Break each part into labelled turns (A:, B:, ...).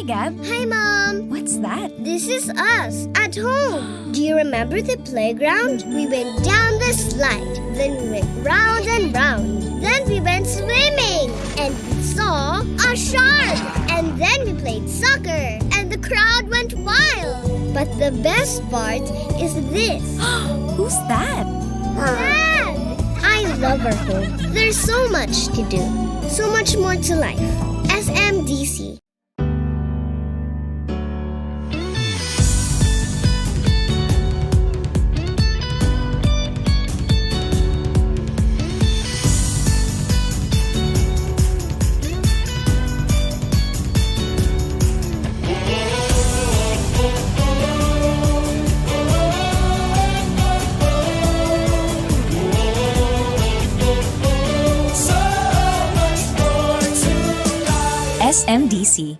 A: Gab.
B: Hi, Mom.
A: What's that?
B: This is us at home. Do you remember the playground? We went down the slide, then we went round and round. Then we went swimming, and we saw a shark. And then we played soccer, and the crowd went wild. But the best part is this.
A: Who's that?
B: Dad! I love our home. There's so much to do. So much more to life. SMDC.
A: SMDC.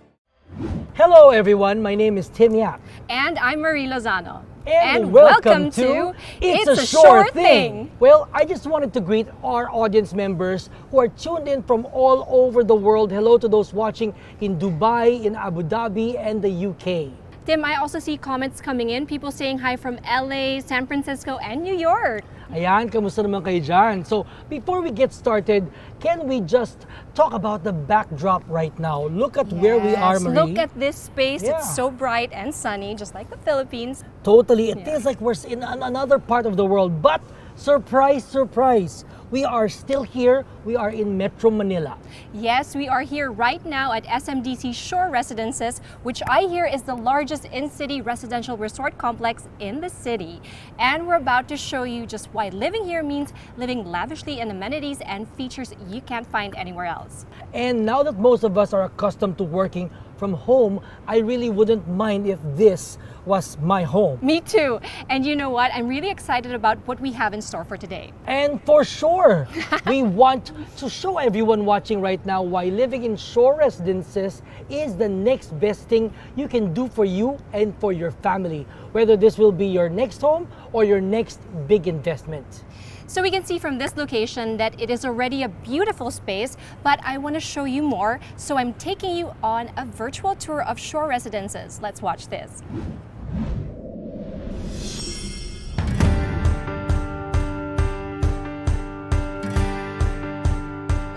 C: Hello everyone, my name is Tim Yap.
D: And I'm Marie Lozano.
C: And welcome to It's a Shore Thing. Well, I just wanted to greet our audience members who are tuned in from all over the world. Hello to those watching in Dubai, in Abu Dhabi, and the UK.
D: Tim, I also see comments coming in, people saying hi from LA, San Francisco, and New York.
C: Ayan, kamusta naman kayo dyan? So, before we get started, can we just talk about the backdrop right now? Look at where we are, Marie.
D: Look at this space.
C: Yeah.
D: It's so bright and sunny, just like the Philippines.
C: Totally. It feels like we're in another part of the world. But, surprise, surprise, we are still here. We are in Metro Manila.
D: Yes, we are here right now at SMDC Shore Residences, which I hear is the largest in-city residential resort complex in the city. And we're about to show you just why living here means living lavishly in amenities and features you can't find anywhere else.
C: And now that most of us are accustomed to working from home, I really wouldn't mind if this was my home.
D: Me too. And you know what? I'm really excited about what we have in store for today.
C: And for sure, we want to show everyone watching right now why living in Shore Residences is the next best thing you can do for you and for your family, whether this will be your next home or your next big investment.
D: So we can see from this location that it is already a beautiful space, but I want to show you more. So I'm taking you on a virtual tour of Shore Residences. Let's watch this.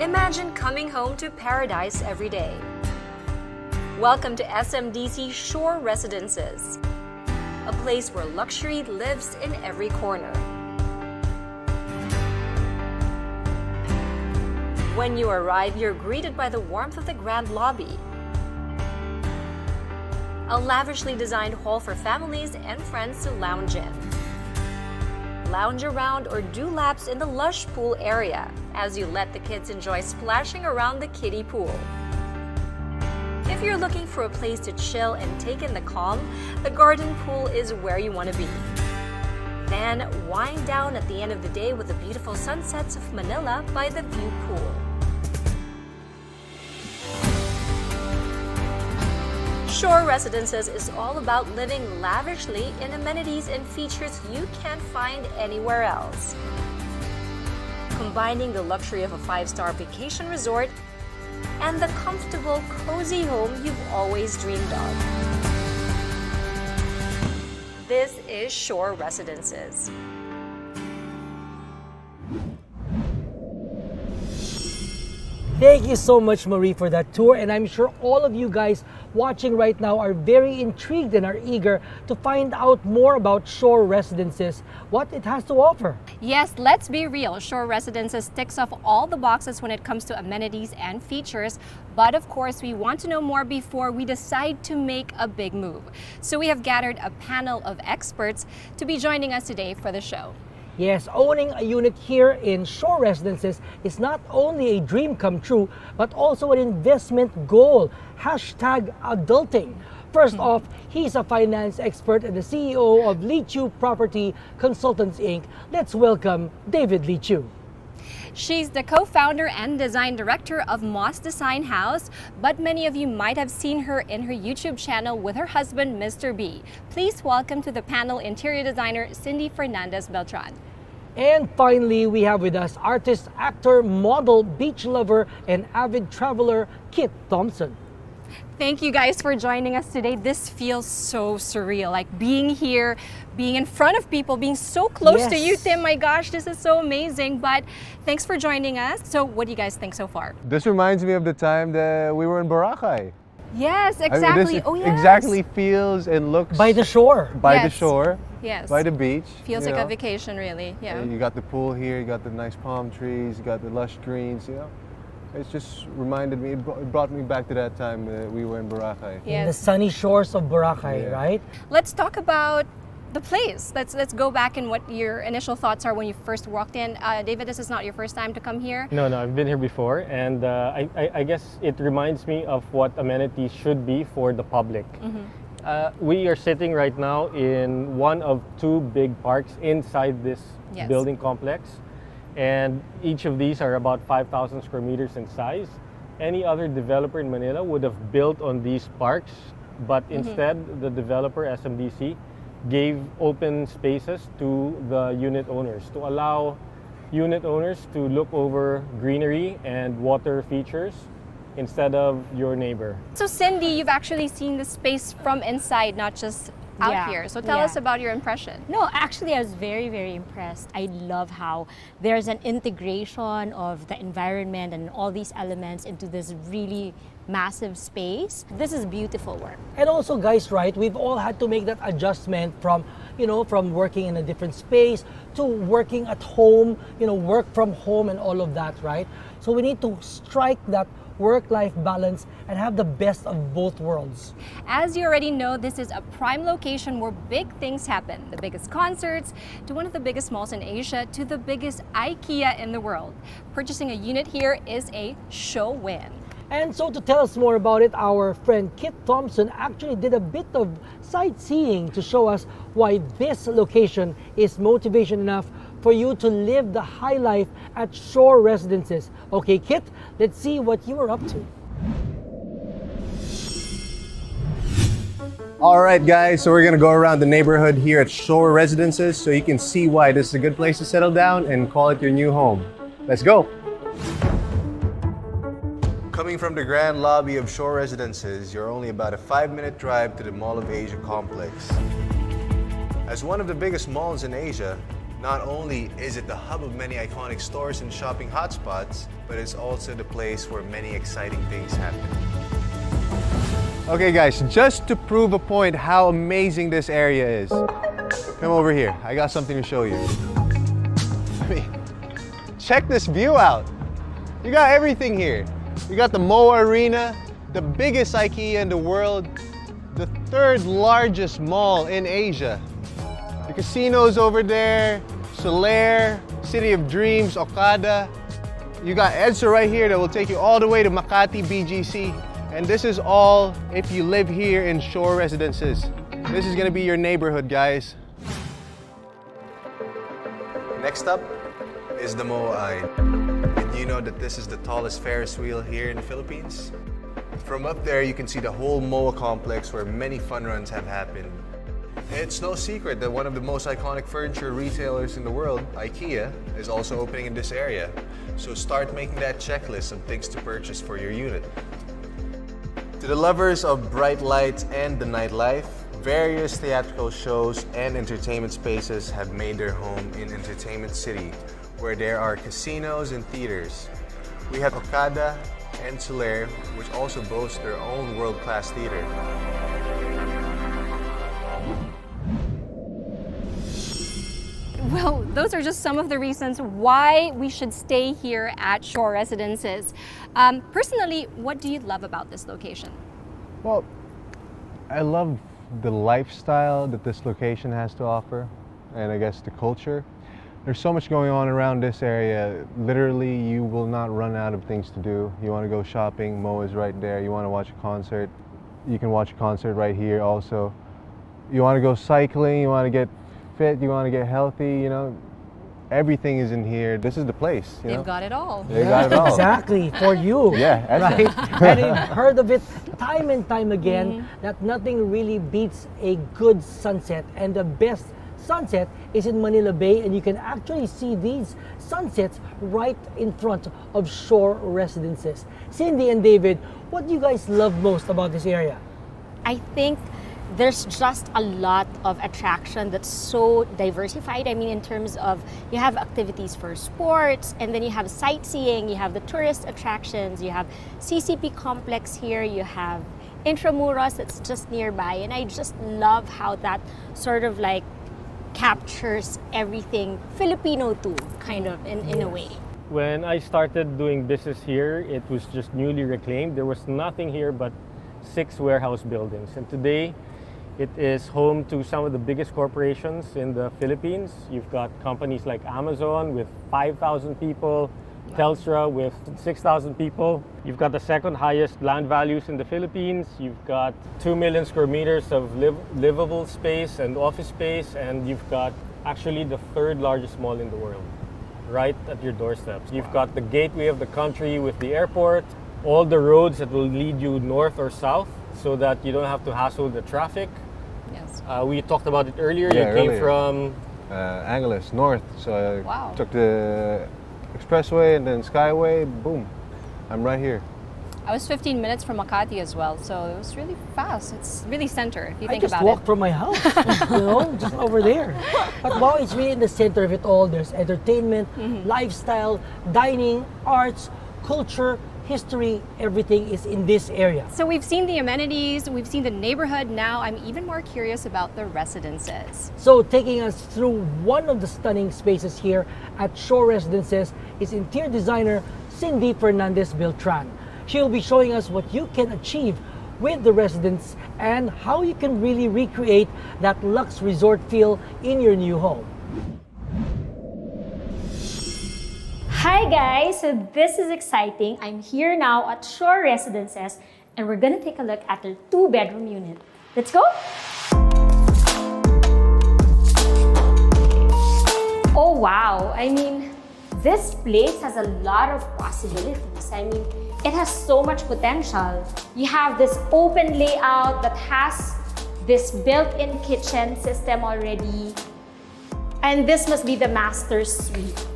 D: Imagine coming home to paradise every day. Welcome to SMDC Shore Residences, a place where luxury lives in every corner. When you arrive, you're greeted by the warmth of the grand lobby, a lavishly designed hall for families and friends to lounge in. Lounge around or do laps in the lush pool area as you let the kids enjoy splashing around the kiddie pool. If you're looking for a place to chill and take in the calm, the garden pool is where you want to be. Then wind down at the end of the day with the beautiful sunsets of Manila by the view pool. Shore Residences is all about living lavishly in amenities and features you can't find anywhere else. Combining the luxury of a 5-star vacation resort and the comfortable, cozy home you've always dreamed of. This is Shore Residences.
C: Thank you so much, Marie, for that tour. And I'm sure all of you guys watching right now are very intrigued and are eager to find out more about Shore Residences, what it has to offer.
D: Yes, let's be real. Shore Residences ticks off all the boxes when it comes to amenities and features. But of course, we want to know more before we decide to make a big move. So we have gathered a panel of experts to be joining us today for the show.
C: Yes, owning a unit here in Shore Residences is not only a dream come true, but also an investment goal. #adulting. First off, he's a finance expert and the CEO of Lee Chu Property Consultants Inc. Let's welcome David Lee Chu.
D: She's the co-founder and design director of Moss Design House, but many of you might have seen her in her YouTube channel with her husband, Mr. B. Please welcome to the panel interior designer Cindy Fernandez Beltran.
C: And finally, we have with us artist, actor, model, beach lover, and avid traveler, Kit Thompson.
A: Thank you guys for joining us today. This feels so surreal, like being here, being in front of people, being so close to you,
C: Yes.
A: Tim. My gosh, this is so amazing. But thanks for joining us. So what do you guys think so far?
E: This reminds me of the time that we were in Boracay.
A: Yes,
E: I mean,
A: exactly.
E: this
A: Oh, yes.
E: exactly feels and looks
C: By the shore.
E: by the
A: Yes.
E: shore,
A: Yes.
E: by the beach.
A: Feels
E: you
A: like a
E: know.
A: vacation, really. Yeah.
E: You got the pool here, you got the nice palm trees, you got the lush greens, you know. It's just reminded me, it brought me back to that time that we were in Boracay.
C: In the
A: Yes.
C: sunny shores of Boracay,
E: Yeah.
C: right?
A: Let's talk about the place. Let's go back and what your initial thoughts are when you first walked in. David, this is not your first time to come here.
F: No, I've been here before, and I guess it reminds me of what amenities should be for the public. We are sitting right now in one of two big parks inside this
A: Yes.
F: building complex, and each of these are about 5,000 square meters in size. Any other developer in Manila would have built on these parks, but instead the developer, SMDC, gave open spaces to the unit owners to allow unit owners to look over greenery and water features instead of your neighbor.
A: So Cindy, you've actually seen the space from inside, not just out
G: Yeah,
A: here. So tell
G: yeah.
A: us about your impression.
G: No, actually, I was very, very impressed. I love how there's an integration of the environment and all these elements into this really massive space. This is beautiful work.
C: And also, guys, right, we've all had to make that adjustment from, from working in a different space to working at home, work from home and all of that, right? So we need to strike that work-life balance and have the best of both worlds.
A: As you already know, this is a prime location where big things happen. The biggest concerts, to one of the biggest malls in Asia, to the biggest IKEA in the world. Purchasing a unit here is a show win.
C: And so to tell us more about it, our friend Kit Thompson actually did a bit of sightseeing to show us why this location is motivation enough for you to live the high life at Shore Residences. Okay, Kit, let's see what you were up to.
E: All right, guys, so we're gonna go around the neighborhood here at Shore Residences so you can see why this is a good place to settle down and call it your new home. Let's go. Coming from the grand lobby of Shore Residences, you're only about a 5-minute drive to the Mall of Asia complex. As one of the biggest malls in Asia, not only is it the hub of many iconic stores and shopping hotspots, but it's also the place where many exciting things happen. Okay guys, just to prove a point how amazing this area is, come over here. I got something to show you. I mean, check this view out. You got everything here. You got the MOA Arena, the biggest IKEA in the world, the 3rd largest mall in Asia. The casinos over there, Solaire, City of Dreams, Okada. You got EDSA right here that will take you all the way to Makati BGC. And this is all if you live here in Shore Residences. This is gonna be your neighborhood, guys. Next up is the MOA Eye. And you know that this is the tallest Ferris wheel here in the Philippines? From up there, you can see the whole MOA complex where many fun runs have happened. It's no secret that one of the most iconic furniture retailers in the world, IKEA, is also opening in this area. So start making that checklist of things to purchase for your unit. To the lovers of bright lights and the nightlife, various theatrical shows and entertainment spaces have made their home in Entertainment City, where there are casinos and theaters. We have Okada and Solaire, which also boast their own world-class theater.
A: Well, those are just some of the reasons why we should stay here at Shore Residences. Personally, what do you love about this location?
E: Well, I love the lifestyle that this location has to offer, and I guess the culture. There's so much going on around this area. Literally, you will not run out of things to do. You want to go shopping, Mo is right there. You want to watch a concert, you can watch a concert right here also. You want to go cycling, you want to get fit, you want to get healthy, everything is in here. This is the place, you know?
A: They've got it all.
E: They got it all.
C: Exactly, for you.
E: Yeah, that's
C: right? And I've heard of it time and time again that nothing really beats a good sunset, and the best sunset is in Manila Bay, and you can actually see these sunsets right in front of Shore Residences. Cindy and David, what do you guys love most about this area?
G: I think there's just a lot of attraction that's so diversified. I mean, in terms of you have activities for sports, and then you have sightseeing, you have the tourist attractions, you have CCP complex here, you have Intramuros that's just nearby, and I just love how that sort of like captures everything Filipino too, kind of in a way.
F: When I started doing business here, it was just newly reclaimed. There was nothing here but 6 warehouse buildings. And today, it is home to some of the biggest corporations in the Philippines. You've got companies like Amazon with 5,000 people, Telstra with 6,000 people. You've got the second highest land values in the Philippines. You've got 2 million square meters of livable space and office space. And you've got actually the 3rd largest mall in the world right at your doorstep. You've got the gateway of the country with the airport, all the roads that will lead you north or south so that you don't have to hassle the traffic.
A: Yes.
F: We talked about it earlier.
E: Yeah,
F: You came
E: earlier.
F: from
E: Angeles, north. So I
A: Wow.
E: took the expressway and then skyway. Boom, I'm right here.
A: I was 15 minutes from Makati as well, so it was really fast. It's really center, if you
C: I
A: think
C: just
A: about
C: walked
A: it.
C: from my house, just over there. But wow, it's really in the center of it all. There's entertainment, lifestyle, dining, arts, culture, history, everything is in this area.
A: So we've seen the amenities, we've seen the neighborhood. Now I'm even more curious about the residences.
C: So taking us through one of the stunning spaces here at Shore Residences is interior designer Cindy Fernandez Beltran. She'll be showing us what you can achieve with the residence and how you can really recreate that luxe resort feel in your new home.
G: Hi guys, so this is exciting. I'm here now at Shore Residences, and we're gonna take a look at their 2-bedroom unit. Let's go! Oh wow, I mean, this place has a lot of possibilities. I mean, it has so much potential. You have this open layout that has this built-in kitchen system already. And this must be the master suite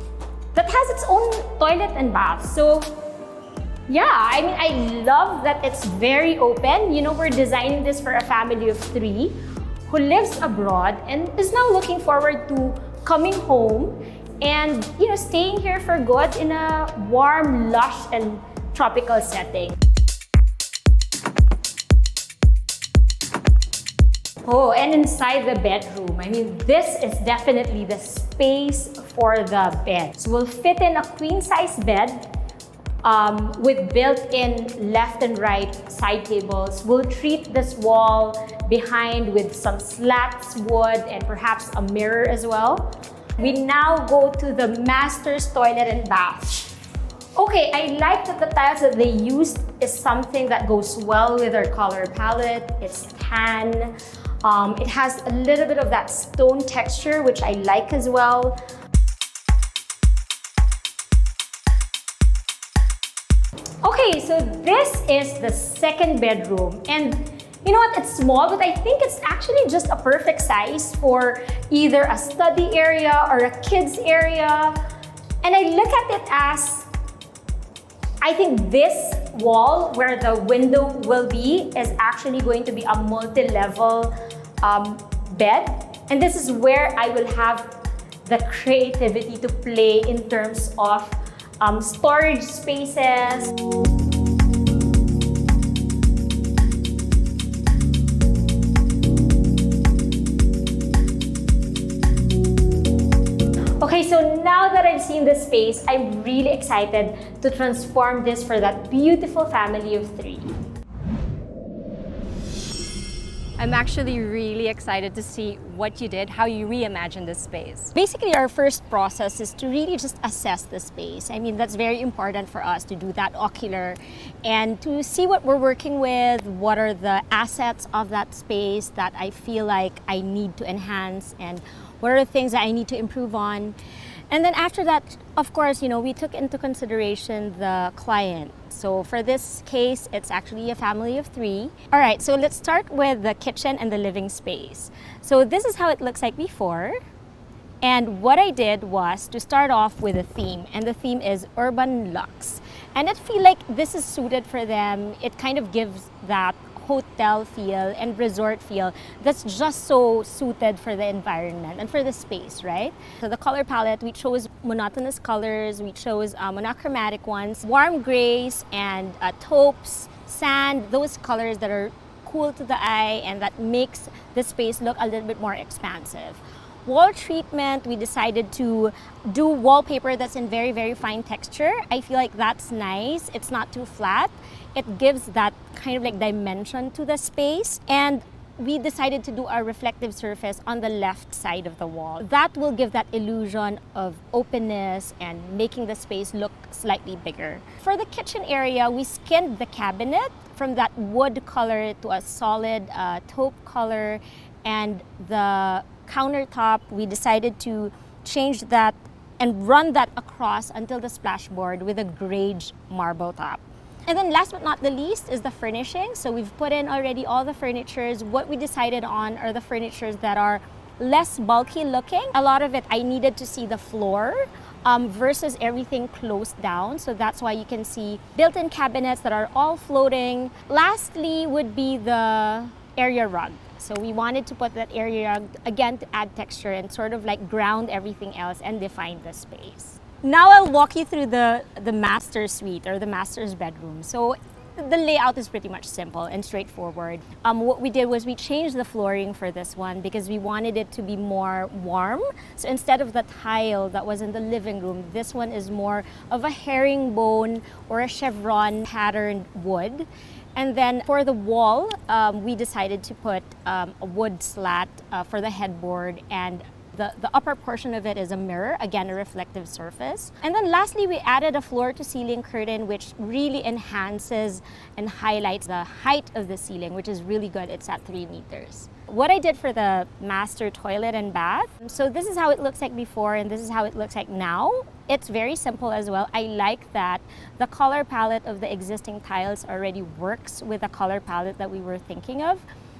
G: that has its own toilet and bath. So yeah, I mean, I love that it's very open. You know, we're designing this for a family of 3 who lives abroad and is now looking forward to coming home and, you know, staying here for good in a warm, lush, and tropical setting. Oh, and inside the bedroom, I mean, this is definitely the space for the bed. So we'll fit in a queen-size bed with built-in left and right side tables. We'll treat this wall behind with some slats, wood, and perhaps a mirror as well. We now go to the master's toilet and bath. Okay, I like that the tiles that they used is something that goes well with our color palette. It's tan. It has a little bit of that stone texture, which I like as well. Okay, so this is the 2nd bedroom. And you know what? It's small, but I think it's actually just a perfect size for either a study area or a kids area. And I look at it as, I think this wall where the window will be is actually going to be a multi-level bed. And this is where I will have the creativity to play in terms of storage spaces. Okay, so now that I've seen this space, I'm really excited to transform this for that beautiful family of 3.
A: I'm actually really excited to see what you did, how you reimagined this space.
G: Basically, our first process is to really just assess the space. I mean, that's very important for us to do that ocular and to see what we're working with, what are the assets of that space that I feel like I need to enhance, and what are the things that I need to improve on. And then after that, of course, we took into consideration the client. So for this case, it's actually a family of 3. All right, so let's start with the kitchen and the living space. So this is how it looks like before. And what I did was to start off with a theme, and the theme is urban luxe. And I feel like this is suited for them. It kind of gives that hotel feel and resort feel that's just so suited for the environment and for the space, right? So the color palette, we chose monotonous colors, we chose monochromatic ones, warm grays and taupes, sand, those colors that are cool to the eye and that makes the space look a little bit more expansive. Wall treatment, we decided to do wallpaper that's in very, very fine texture. I feel like that's nice. It's not too flat. It gives that kind of like dimension to the space. And we decided to do a reflective surface on the left side of the wall. That will give that illusion of openness and making the space look slightly bigger. For the kitchen area, we skinned the cabinet from that wood color to a solid taupe color, and the countertop, we decided to change that and run that across until the splashboard with a grade marble top. And then last but not the least is the furnishing. So we've put in already all the furnitures. What we decided on are the furnitures that are less bulky looking. A lot of it, I needed to see the floor versus everything closed down. So that's why you can see built-in cabinets that are all floating. Lastly would be the area rug. So we wanted to put that area rug again to add texture and sort of like ground everything else and define the space. Now I'll walk you through the master suite or the master's bedroom. So the layout is pretty much simple and straightforward. What we did was we changed the flooring for this one because we wanted it to be more warm. So instead of the tile that was in the living room, this one is more of a herringbone or a chevron patterned wood. And then for the wall, we decided to put a wood slat for the headboard, and the upper portion of it is a mirror, again a reflective surface. And then lastly, we added a floor-to-ceiling curtain, which really enhances and highlights the height of the ceiling, which is really good. It's at 3 meters. What I did for the master toilet and bath, so this is how it looks like before and this is how it looks like now. It's very simple as well. I like that the color palette of the existing tiles already works with the color palette that we were thinking of.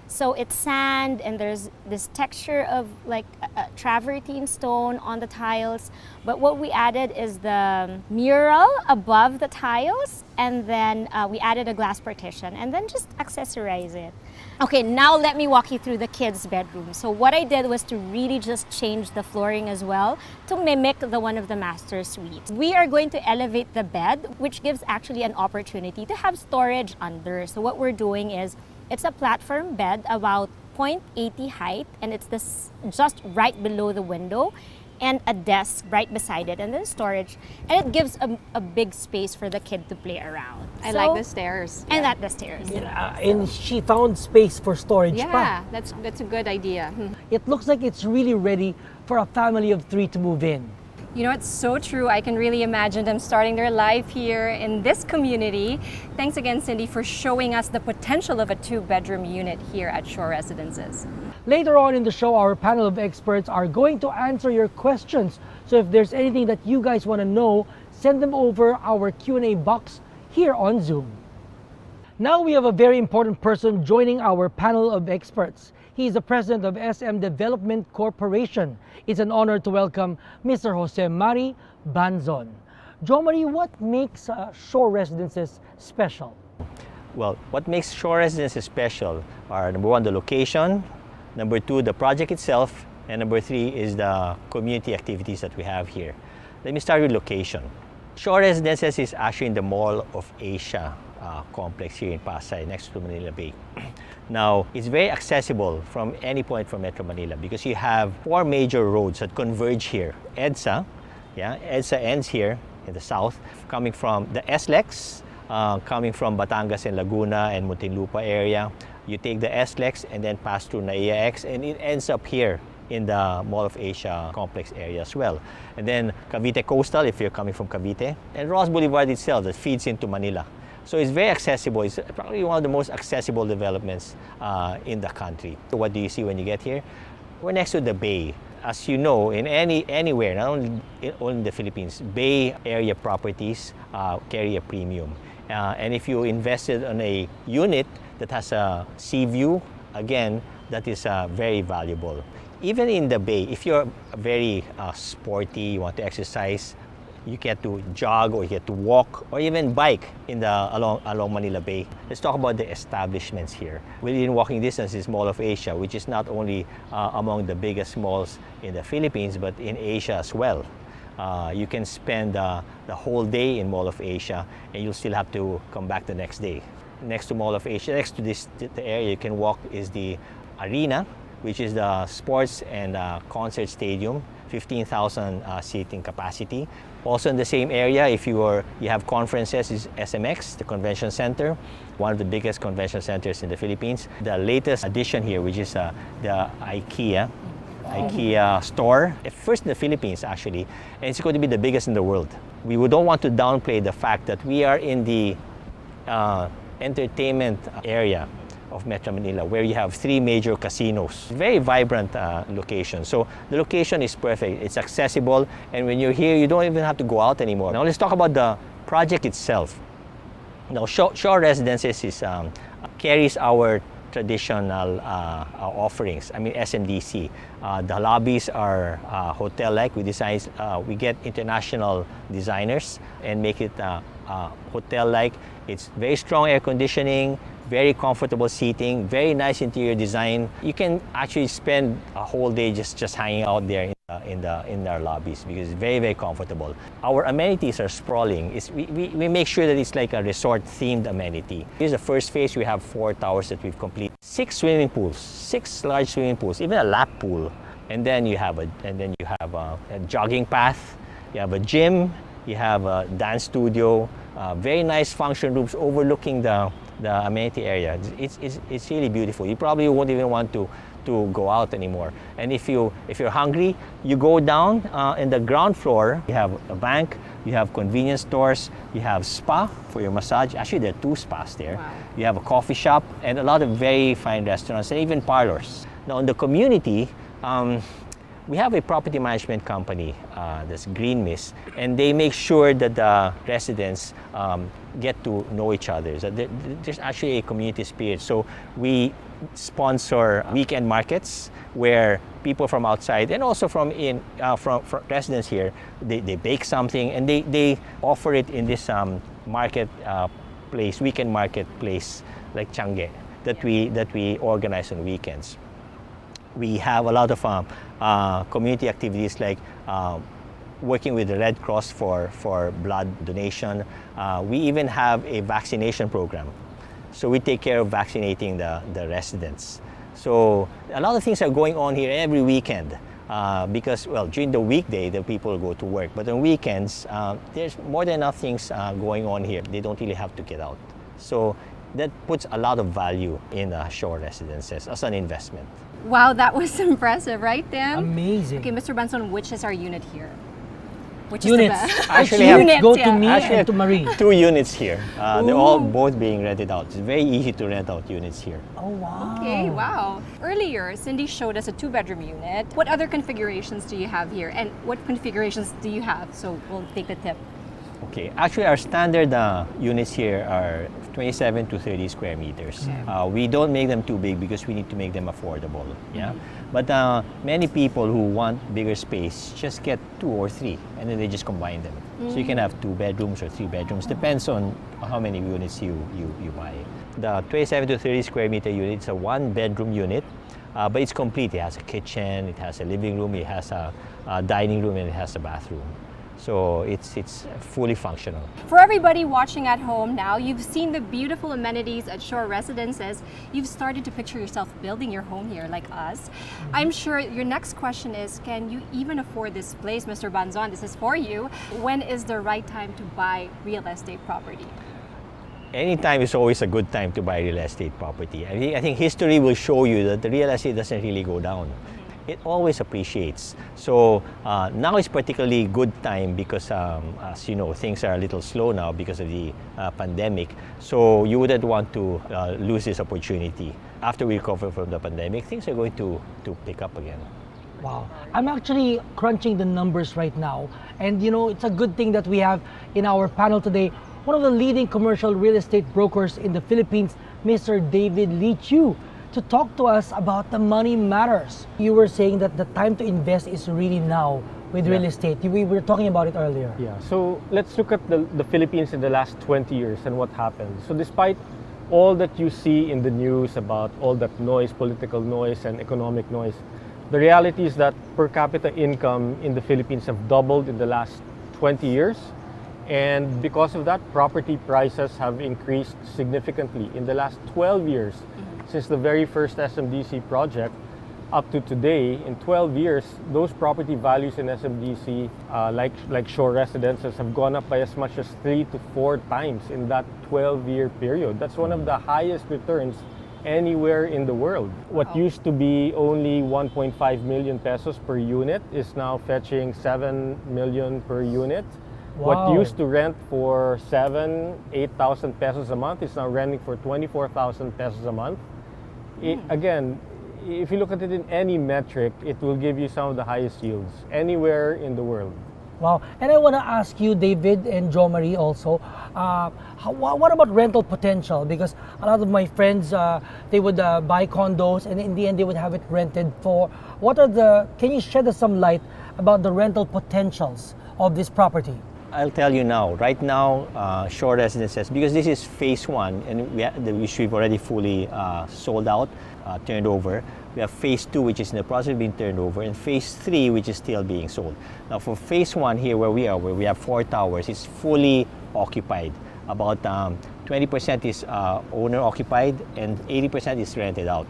G: So it's sand and there's this texture of like a travertine stone on the tiles. But what we added is the mural above the tiles, and then we added a glass partition and then just accessorize it. Okay, now let me walk you through the kids' bedroom. So what I did was to really just change the flooring as well to mimic the one of the master suites. We are going to elevate the bed, which gives actually an opportunity to have storage under. So what we're doing is it's a platform bed about 0.80 height, and it's this just right below the window, and a desk right beside it, and then storage. And it gives a big space for the kid to play around.
A: I like the stairs.
G: And that the stairs.
C: And she found space for storage.
A: Yeah, that's a good idea.
C: It looks like it's really ready for a family of 3 to move in.
A: You know, it's so true. I can really imagine them starting their life here in this community. Thanks again, Cindy, for showing us the potential of a 2-bedroom unit here at Shore Residences.
C: Later on in the show, our panel of experts are going to answer your questions. So if there's anything that you guys want to know, send them over our Q&A box here on Zoom. Now we have a very important person joining our panel of experts. He is the president of SM Development Corporation. It's an honor to welcome Mr. Jose Mari Banzon. Jo Marie, what makes Shore Residences special?
H: Well, what makes Shore Residences special are number 1, the location, number 2, the project itself, and number 3 is the community activities that we have here. Let me start with location. Shore Residences is actually in the Mall of Asia complex here in Pasay, next to Manila Bay. Now, it's very accessible from any point from Metro Manila because you have 4 major roads that converge here. EDSA, EDSA ends here in the south, coming from the SLEX, coming from Batangas and Laguna and Muntinlupa area. You take the SLEX and then pass through NAIAX, and it ends up here in the Mall of Asia complex area as well. And then Cavite Coastal, if you're coming from Cavite, and Ross Boulevard itself that feeds into Manila. So it's very accessible. It's probably one of the most accessible developments in the country. So what do you see when you get here? We're next to the bay. as you know, in anywhere, not only in the Philippines, Bay Area properties carry a premium. And if you invested on a unit that has a sea view, again, that is very valuable. Even in the Bay, if you're very sporty, you want to exercise, you get to jog or you get to walk or even bike along Manila Bay. Let's talk about the establishments here. Within walking distance is Mall of Asia, which is not only among the biggest malls in the Philippines, but in Asia as well. You can spend the whole day in Mall of Asia and you'll still have to come back the next day. Next to Mall of Asia, next to the area you can walk is the arena, which is the sports and concert stadium, 15,000 seating capacity. Also in the same area, if you have conferences, is SMX, the convention center, one of the biggest convention centers in the Philippines. The latest addition here, which is the IKEA store, first in the Philippines actually, and it's going to be the biggest in the world. We don't want to downplay the fact that we are in the entertainment area of Metro Manila, where you have 3 major casinos. Very vibrant location. So the location is perfect. It's accessible, and when you're here, you don't even have to go out anymore. Now let's talk about the project itself. Now, Shore Residences carries our traditional offerings. I mean, SMDC. The lobbies are hotel-like. We get international designers and make it hotel-like. It's very strong air conditioning, very comfortable seating, very nice interior design. You can actually spend a whole day just hanging out there in our lobbies because it's very, very comfortable. Our amenities are sprawling. We make sure that it's like a resort-themed amenity. Here's the first phase. We have 4 towers that we've completed. 6 swimming pools, 6 large swimming pools, even a lap pool. And then you have a jogging path. You have a gym. You have a dance studio. Very nice function rooms overlooking the amenity area. It's really beautiful. You probably won't even want to go out anymore. And if you're hungry, you go down in the ground floor. You have a bank, you have convenience stores, you have spa for your massage. Actually, there are 2 spas there. Wow. You have a coffee shop and a lot of very fine restaurants and even parlors. Now in the community, we have a property management company, that's Green Mist, and they make sure that the residents get to know each other. So there's actually a community spirit. So we sponsor weekend markets where people from outside and also from residents here, they bake something and they offer it in this weekend marketplace like Changi that we organize on weekends. We have a lot of community activities like working with the Red Cross for blood donation. We even have a vaccination program. So we take care of vaccinating the residents. So a lot of things are going on here every weekend because, well, during the weekday, the people go to work. But on weekends, there's more than enough things going on here. They don't really have to get out. So that puts a lot of value in Shore Residences as an investment.
A: Wow, that was impressive, right, Tim?
C: Amazing.
A: Okay, Mr. Benson, which is our unit here? Which
C: Units.
A: is the best?
H: Actually,
A: Units,
C: go to
A: yeah.
C: me
H: Actually,
C: and to Marie.
H: 2 units here. They're all both being rented out. It's very easy to rent out units here.
C: Oh, wow.
A: Okay, wow. Earlier, Cindy showed us a 2-bedroom unit. What other configurations do you have here? And what configurations do you have? So we'll take the tip.
H: Okay, actually our standard units here are 27 to 30 square meters. Okay. We don't make them too big because we need to make them affordable. Yeah, but many people who want bigger space just get 2 or 3 and then they just combine them. So you can have 2 bedrooms or 3 bedrooms, depends on how many units you buy. The 27 to 30 square meter unit is a 1-bedroom unit, but it's complete. It has a kitchen, it has a living room, it has a dining room, and it has a bathroom. So it's fully functional.
A: For everybody watching at home now, you've seen the beautiful amenities at Shore Residences. You've started to picture yourself building your home here like us. I'm sure your next question is, can you even afford this place? Mr. Banzon, this is for you. When is the right time to buy real estate property?
H: Anytime is always a good time to buy real estate property. I think history will show you that the real estate doesn't really go down. It always appreciates. So now is particularly good time because, as you know, things are a little slow now because of the pandemic. So you wouldn't want to lose this opportunity. After we recover from the pandemic, things are going to pick up again.
C: Wow. I'm actually crunching the numbers right now. And you know, it's a good thing that we have in our panel today one of the leading commercial real estate brokers in the Philippines, Mr. David Lee Chu, to talk to us about the money matters. You were saying that the time to invest is really now with real estate. We were talking about it earlier.
F: Yeah, so let's look at the Philippines in the last 20 years and what happened. So despite all that you see in the news about all that noise, political noise and economic noise, the reality is that per capita income in the Philippines have doubled in the last 20 years. And because of that, property prices have increased significantly in the last 12 years. Since the very first SMDC project up to today, in 12 years, those property values in SMDC, like Shore Residences, have gone up by as much as 3 to 4 times in that 12-year period. That's one of the highest returns anywhere in the world. What used to be only 1.5 million pesos per unit is now fetching 7 million per unit.
C: Wow.
F: What used to rent for 8,000 pesos a month is now renting for 24,000 pesos a month. Again, if you look at it in any metric, it will give you some of the highest yields anywhere in the world.
C: Wow. And I want to ask you, David and Jo Marie also, what about rental potential? Because a lot of my friends, they would buy condos and in the end they would have it rented for. Can you shed us some light about the rental potentials of this property?
H: I'll tell you now. Right now, Shore Residences, because this is phase 1 and which we've already fully sold out, turned over. We have phase 2, which is in the process of being turned over, and phase 3, which is still being sold. Now for phase 1 here where we are, where we have 4 towers, it's fully occupied. About 20% is owner occupied and 80% is rented out.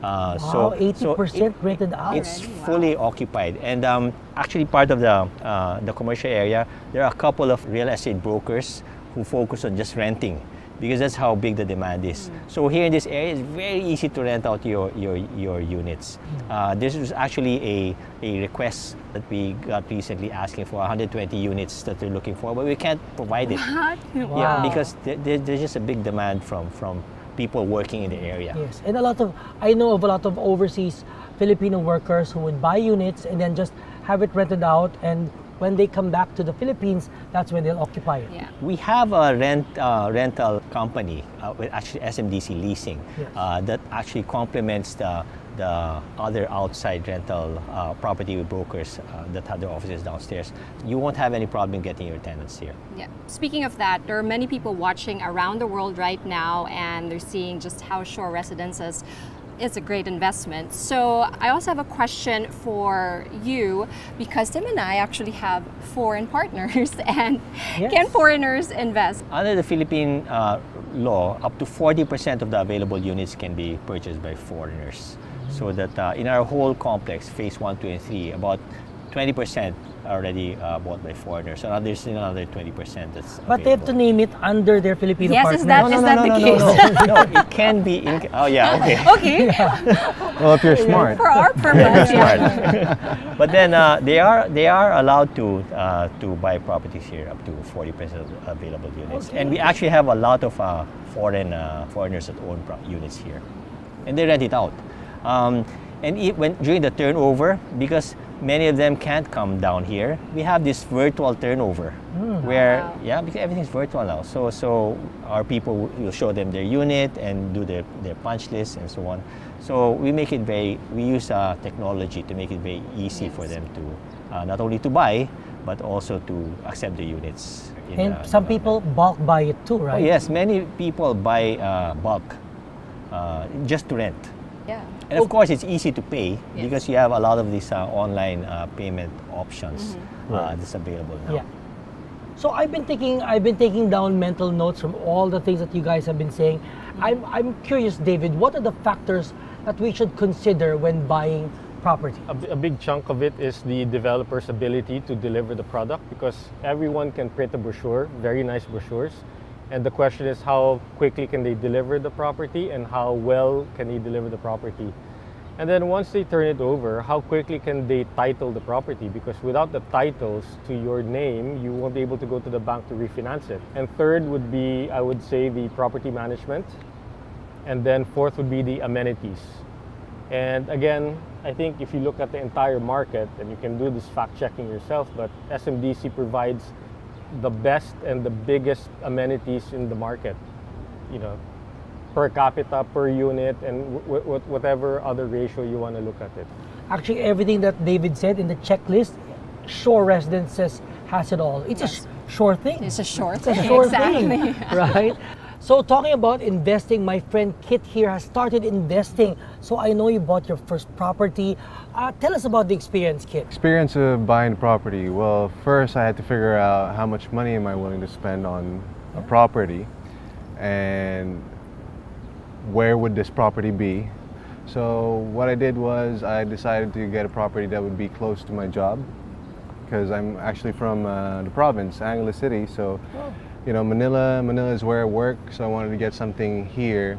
C: Wow, 80% rented out.
H: It's fully occupied, and actually part of the commercial area, there are a couple of real estate brokers who focus on just renting, because that's how big the demand is. So here in this area, it's very easy to rent out your units. This was actually a request that we got recently, asking for 120 units that they're looking for, but we can't provide it.
A: What?
H: Yeah,
A: Wow.
H: because there's just a big demand from people working in the area.
C: Yes, and I know of a lot of overseas Filipino workers who would buy units and then just have it rented out, and when they come back to the Philippines, that's when they'll occupy it.
A: Yeah.
H: We have a rental company, with actually SMDC Leasing, that actually complements the other outside rental property brokers that have their offices downstairs. You won't have any problem getting your tenants here.
A: Yeah. Speaking of that, there are many people watching around the world right now, and they're seeing just how Shore Residences is a great investment. So I also have a question for you, because Tim and I actually have foreign partners, and can foreigners invest?
H: Under the Philippine law, up to 40% of the available units can be purchased by foreigners. So that in our whole complex, phase 1, 2, and 3, about 20% are already bought by foreigners. So there's still another 20% that's available.
C: But they have to name it under their Filipino
A: Yes,
C: partners.
A: is that the case?
H: No, it can be. Oh yeah, okay.
A: Okay.
F: Well, if you're smart.
A: For our purpose, yeah.
H: But then they are allowed to buy properties here up to 40% of available units, and we actually have a lot of foreigners that own units here, and they rent it out. During the turnover, because many of them can't come down here, we have this virtual turnover where because everything's virtual now. So our people will show them their unit and do their punch list and so on. So we use technology to make it very easy for them to not only to buy, but also to accept the units.
C: And some people bulk buy it too, right?
H: Oh, yes, many people buy bulk just to rent.
A: Yeah.
H: And of course, it's easy to pay because you have a lot of these online payment options that's available now.
C: Yeah. So I've been taking down mental notes from all the things that you guys have been saying. I'm curious, David, what are the factors that we should consider when buying property?
F: A big chunk of it is the developer's ability to deliver the product, because everyone can print a brochure, very nice brochures. And the question is, how quickly can they deliver the property, and how well can they deliver the property? And then once they turn it over, how quickly can they title the property? Because without the titles to your name, you won't be able to go to the bank to refinance it. And third would be, I would say, the property management. And then fourth would be the amenities. And again, I think if you look at the entire market, and you can do this fact checking yourself, but SMDC provides the best and the biggest amenities in the market, you know, per capita, per unit, and whatever other ratio you want to look at it.
C: Actually, everything that David said in the checklist, Shore Residences has it all. It's
A: Yes.
C: a sure thing.
A: It's a short
C: It's a
A: thing.
C: sure
A: Exactly.
C: thing, right? So talking about investing, my friend Kit here has started investing. So I know you bought your first property. Tell us about the experience, Kit.
E: Experience of buying property. Well, first I had to figure out how much money am I willing to spend on a property, and where would this property be. So what I did was I decided to get a property that would be close to my job, because I'm actually from the province, Angeles City. So, you know, Manila is where I work. So I wanted to get something here.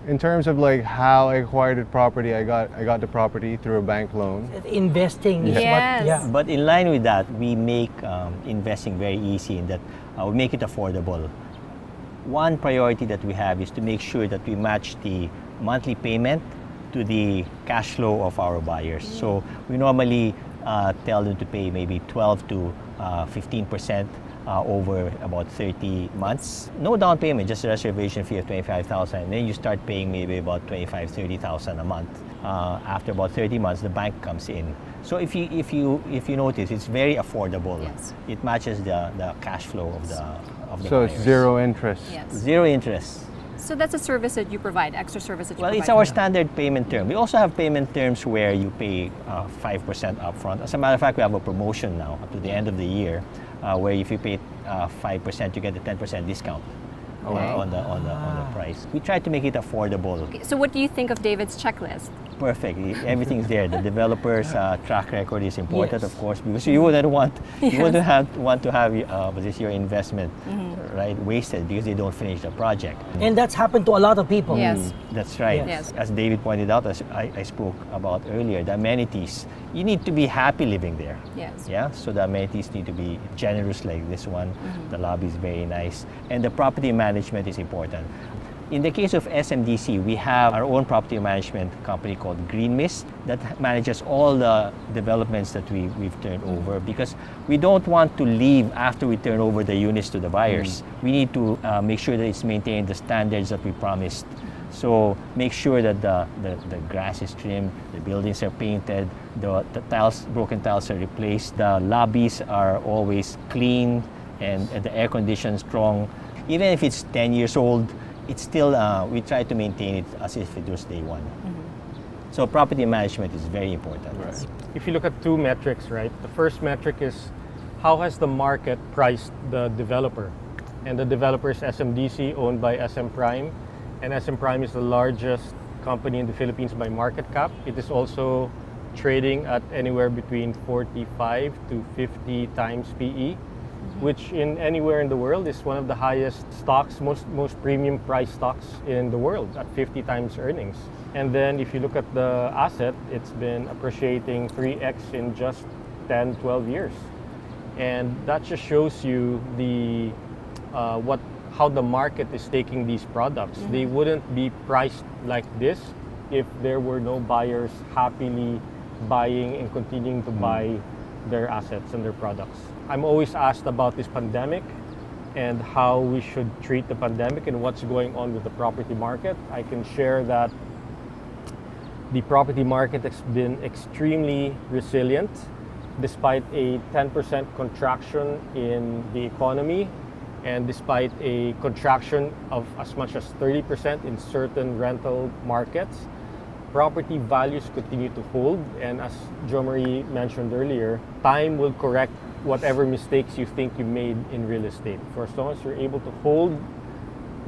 E: In terms of like how I acquired the property, I got the property through a bank loan.
C: Investing is
A: Yes.
C: what, yeah.
H: But in line with that, we make investing very easy in that we make it affordable. One priority that we have is to make sure that we match the monthly payment to the cash flow of our buyers. So we normally tell them to pay maybe 12 to 15% over about 30 months. No down payment, just a reservation fee of 25,000. And then you start paying maybe about 25, 30,000 a month. After about 30 months, the bank comes in. So if you notice, it's very affordable.
A: Yes.
H: It matches the cash flow of the
E: So it's
H: buyers.
E: zero interest.
A: Yes.
H: Zero interest.
A: So that's a service that you provide, extra service that you
H: Well,
A: provide.
H: it's our standard payment term. We also have payment terms where you pay 5% upfront. As a matter of fact, we have a promotion now up to the end of the year, where if you pay 5%, you get a 10% discount on the price. We try to make it affordable.
A: Okay, so what do you think of David's checklist?
H: Perfect. Everything's there. The developer's track record is important,
C: Yes.
H: of course, because you wouldn't want to have your investment right wasted because they don't finish the project.
C: And that's happened to a lot of people.
A: Yes.
H: That's right.
A: Yes.
H: As David pointed out, as I spoke about earlier, the amenities. You need to be happy living there.
A: Yes.
H: Yeah. So the amenities need to be generous, like this one. The lobby is very nice, and the property management is important. In the case of SMDC, we have our own property management company called Green Mist that manages all the developments that we've turned over, because we don't want to leave after we turn over the units to the buyers. We need to make sure that it's maintained the standards that we promised. So make sure that the grass is trimmed, the buildings are painted, the broken tiles are replaced, the lobbies are always clean, and the air conditioned strong. Even if it's 10 years old, it's still, we try to maintain it as if it was day one. So property management is very important.
E: Right.
F: If you look at two metrics, right? The first metric is how has the market priced the developer? And the developer is SMDC, owned by SM Prime. And SM Prime is the largest company in the Philippines by market cap. It is also trading at anywhere between 45 to 50 times PE, which in anywhere in the world is one of the highest stocks, most premium price stocks in the world at 50 times earnings. And then if you look at the asset, it's been appreciating 3x in just 10, 12 years. And that just shows you the how the market is taking these products. They wouldn't be priced like this if there were no buyers happily buying and continuing to buy their assets and their products. I'm always asked about this pandemic and how we should treat the pandemic and what's going on with the property market. I can share that the property market has been extremely resilient despite a 10% contraction in the economy and despite a contraction of as much as 30% in certain rental markets. Property values continue to hold, and as Jo Marie mentioned earlier, time will correct whatever mistakes you think you made in real estate. For as long as you're able to hold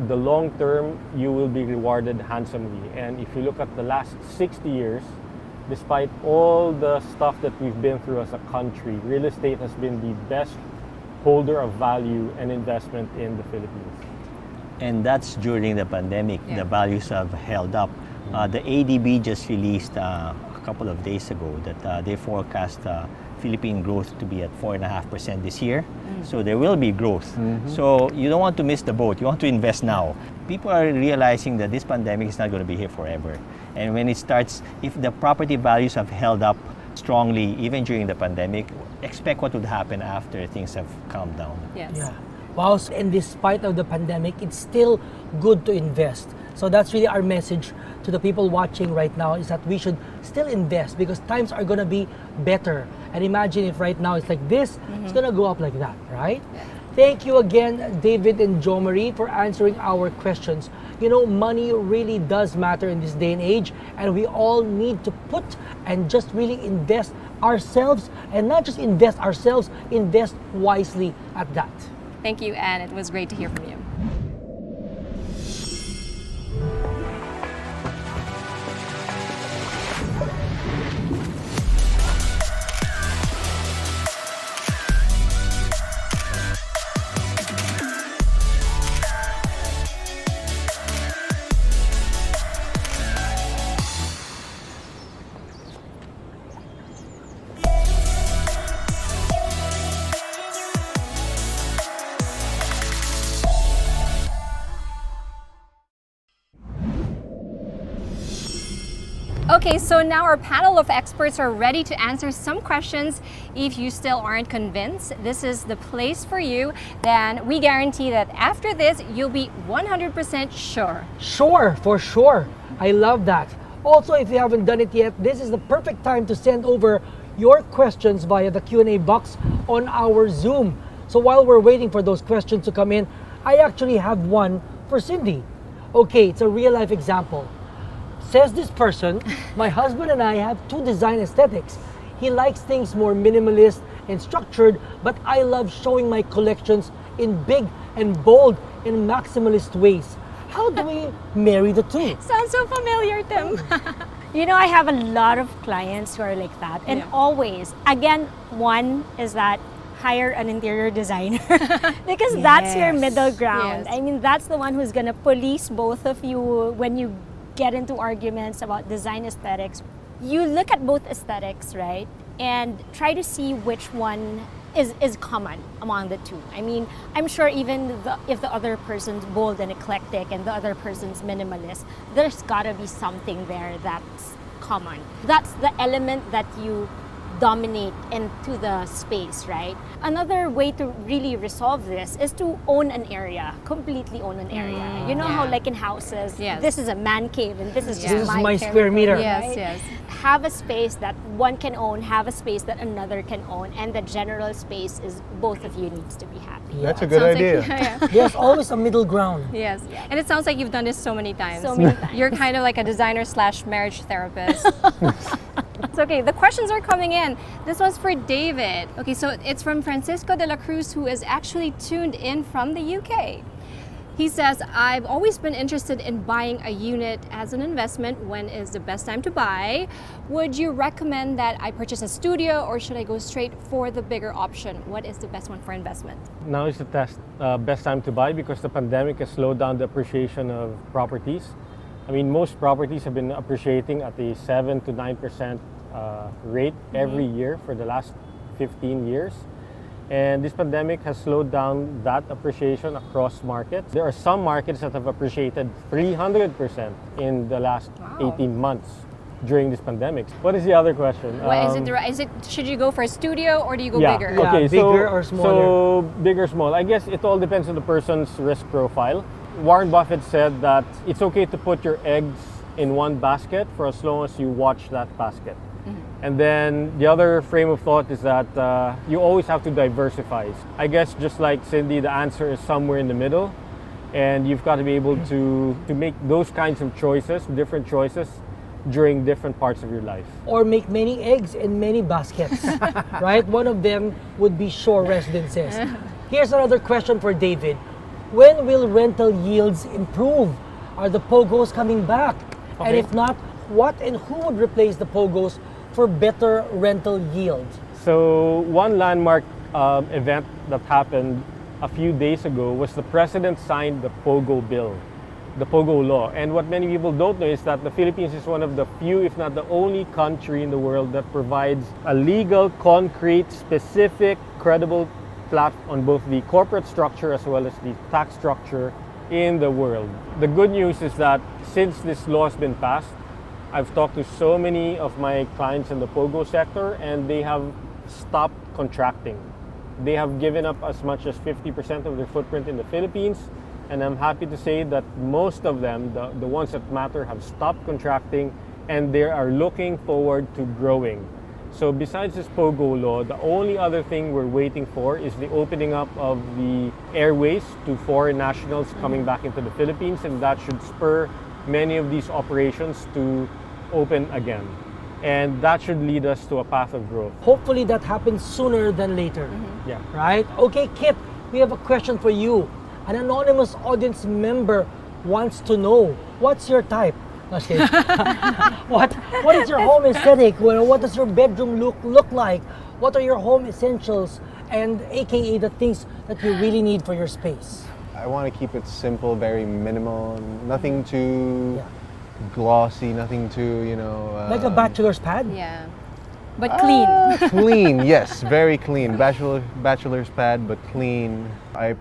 F: the long term, you will be rewarded handsomely. And if you look at the last 60 years, despite all the stuff that we've been through as a country, real estate has been the best holder of value and investment in the Philippines.
H: And that's during the pandemic.
A: Yeah.
H: The values have held up. The ADB just released a couple of days ago that they forecast Philippine growth to be at 4.5% this year. So there will be growth. So you don't want to miss the boat. You want to invest now. People are realizing that this pandemic is not going to be here forever. And when it starts, if the property values have held up strongly even during the pandemic, expect what would happen after things have calmed down.
A: Yes.
C: Yeah. Wow, and despite of the pandemic, it's still good to invest. So that's really our message to the people watching right now, is that we should still invest because times are gonna be better. And imagine if right now it's like this, it's gonna go up like that, right?
A: Yeah.
C: Thank you again, David and Jo Marie, for answering our questions. You know, money really does matter in this day and age, and we all need to put and just really invest ourselves, and not just invest ourselves, invest wisely at that.
A: Thank you, Anne. It was great to hear from you. Okay, so now our panel of experts are ready to answer some questions. If you still aren't convinced this is the place for you, then we guarantee that after this, you'll be 100% sure.
C: Sure, for sure. I love that. Also, if you haven't done it yet, this is the perfect time to send over your questions via the Q&A box on our Zoom. So while we're waiting for those questions to come in, I actually have one for Cindy. Okay, it's a real life example. Says this person, my husband and I have two design aesthetics. He likes things more minimalist and structured, but I love showing my collections in big and bold and maximalist ways. How do we marry the two?
A: Sounds so familiar, Tim.
G: You know, I have a lot of clients who are like that. And always, again, one is that hire an interior designer because that's your middle ground.
A: Yes.
G: I mean, that's the one who's going to police both of you when you get into arguments about design aesthetics. You look at both aesthetics, right? And try to see which one is common among the two. I mean, I'm sure even if the other person's bold and eclectic and the other person's minimalist, there's gotta be something there that's common. That's the element that you dominate into the space, right? Another way to really resolve this is to own an area, completely own an area. You know how like in houses, this is a man cave and this is just
C: This is my
G: territory,
C: square meter.
A: Yes,
G: right?
A: yes.
G: Have a space that one can own, have a space that another can own, and the general space is both of you needs to be happy.
E: That's a good
A: Sounds
E: idea.
A: Like,
C: There's always a middle ground.
A: yes. And it sounds like you've done this so many times.
G: So many times.
A: You're kind of like a designer / marriage therapist. It's okay. The questions are coming in. This one's for David. Okay, so it's from Francisco de la Cruz, who is actually tuned in from the UK. He says, I've always been interested in buying a unit as an investment. When is the best time to buy? Would you recommend that I purchase a studio, or should I go straight for the bigger option? What is the best one for investment?
F: Now is the best time to buy because the pandemic has slowed down the appreciation of properties. I mean, most properties have been appreciating at a 7 to 9% rate every year for the last 15 years. And this pandemic has slowed down that appreciation across markets. There are some markets that have appreciated 300% in the last 18 months during this pandemic. What is the other question?
A: Is it should you go for a studio or do you go bigger?
C: Yeah,
F: Okay,
C: bigger or smaller?
F: So big or small. I guess it all depends on the person's risk profile. Warren Buffett said that it's okay to put your eggs in one basket for as long as you watch that basket. And then the other frame of thought is that you always have to diversify. I guess just like Cindy, the answer is somewhere in the middle. And you've got to be able to make those kinds of choices, different choices, during different parts of your life.
C: Or make many eggs in many baskets, right? One of them would be Shore Residences. Here's another question for David. When will rental yields improve? Are the POGOs coming back? And if not, what and who would replace the POGOs for better rental yield?
F: So one landmark event that happened a few days ago was the president signed the POGO bill, the POGO law. And what many people don't know is that the Philippines is one of the few, if not the only country in the world that provides a legal, concrete, specific, credible platform on both the corporate structure as well as the tax structure in the world. The good news is that since this law has been passed, I've talked to so many of my clients in the pogo sector, and they have stopped contracting. They have given up as much as 50% of their footprint in the Philippines, and I'm happy to say that most of them, the ones that matter, have stopped contracting, and they are looking forward to growing. So besides this pogo law, the only other thing we're waiting for is the opening up of the airways to foreign nationals coming back into the Philippines, and that should spur many of these operations to open again. And that should lead us to a path of growth.
C: Hopefully that happens sooner than later.
F: Yeah.
C: Right? Okay, Kit, we have a question for you. An anonymous audience member wants to know, what's your type? No, kidding. What is your home aesthetic? Well, what does your bedroom look like? What are your home essentials, and AKA the things that you really need for your space?
E: I want to keep it simple, very minimal, nothing too glossy, nothing too,
C: Like a bachelor's pad?
A: Yeah. But clean.
E: Clean, yes, very clean. Bachelor's pad, but clean. I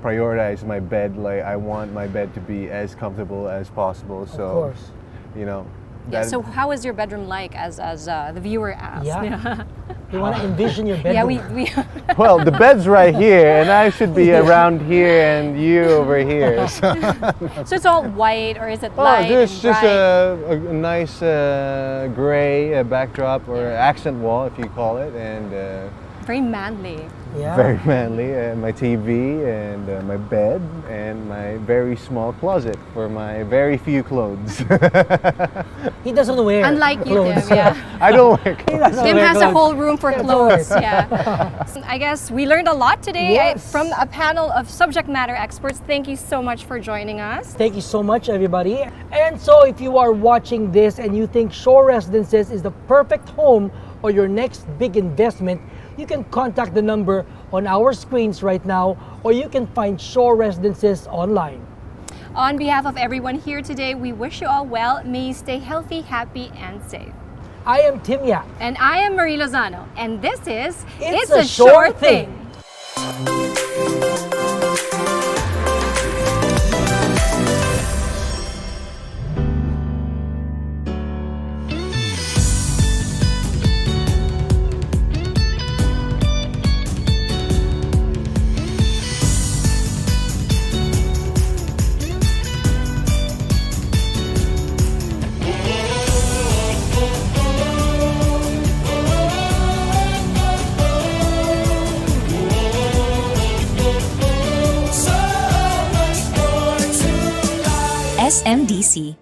E: prioritize my bed. Like, I want my bed to be as comfortable as possible. So,
C: Of course.
A: Yeah, so how is your bedroom like, as the viewer asked?
C: Yeah. You want to envision your bedroom.
A: Yeah, we
E: well, the bed's right here, and I should be around here, and you over here. So,
A: So it's all white, or is it light?
E: it's
A: and
E: just
A: bright?
E: a nice gray backdrop, or accent wall, if you call it, and
A: Very manly.
C: Yeah.
E: very manly. My TV and my bed and my very small closet for my very few clothes.
C: He doesn't wear
A: Unlike you,
C: clothes.
A: Tim, yeah.
E: I don't wear
C: He
E: clothes.
C: doesn't
A: Tim
C: wear
A: has a
C: clothes.
A: whole room for
C: Yeah,
A: clothes.
C: don't
A: Yeah. I guess we learned a lot today
C: Yes.
A: from a panel of subject matter experts. Thank you so much for joining us.
C: Thank you so much, everybody. And so, if you are watching this and you think Shore Residences is the perfect home or your next big investment, you can contact the number on our screens right now, or you can find Shore Residences online.
A: On behalf of everyone here today, we wish you all well. May you stay healthy, happy, and safe.
C: I am Tim Yap.
A: And I am Marie Lozano, and this is
C: It's a Shore Thing.
I: SMDC